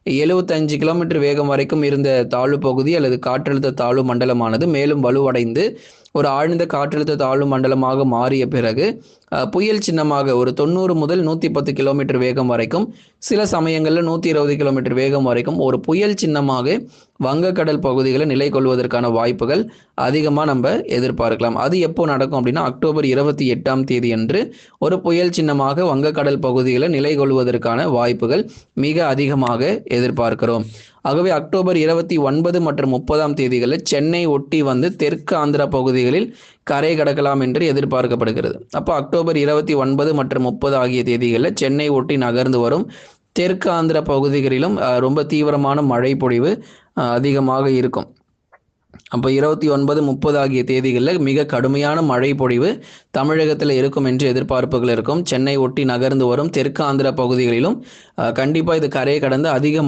75 kilometre வேகம் வரைக்கும் இருந்த தாழ்வு பகுதி அல்லது காற்றழுத்த தாழ்வு மண்டலமானது மேலும் வலுவடைந்து ஒரு ஆழ்ந்த காற்றழுத்த தாழ்வு மண்டலமாக மாறிய பிறகு புயல் சின்னமாக ஒரு 90 முதல் 110 கிலோமீட்டர் வேகம் வரைக்கும், சில சமயங்களில் 120 கிலோமீட்டர் வேகம் வரைக்கும் ஒரு புயல் சின்னமாக வங்கக்கடல் பகுதிகளை நிலை கொள்வதற்கான வாய்ப்புகள் அதிகமாக நம்ம எதிர்பார்க்கலாம். அது எப்போ நடக்கும் அப்படின்னா, அக்டோபர் 28ஆம் தேதி அன்று ஒரு புயல் சின்னமாக வங்கக்கடல் பகுதிகளை நிலை கொள்வதற்கான வாய்ப்புகள் மிக அதிகமாக எதிர்பார்க்கிறோம். ஆகவே அக்டோபர் 29 மற்றும் 30ஆம் தேதிகளில் சென்னை ஒட்டி வந்து தெற்கு ஆந்திரா பகுதிகளில் கரை கடக்கலாம் என்று எதிர்பார்க்கப்படுகிறது. அப்போ அக்டோபர் 29 மற்றும் 30 ஆகிய தேதிகளில் சென்னை ஒட்டி நகர்ந்து வரும் தெற்கு ஆந்திர பகுதிகளிலும் ரொம்ப தீவிரமான மழை பொழிவு அதிகமாக இருக்கும். அப்போ 29, 30 ஆகிய தேதிகளில் மிக கடுமையான மழை பொழிவு தமிழகத்தில் இருக்கும் என்று எதிர்பார்ப்புகள் இருக்கும். சென்னை ஒட்டி நகர்ந்து வரும் தெற்கு ஆந்திர பகுதிகளிலும் கண்டிப்பாக இது கரையை கடந்து அதிக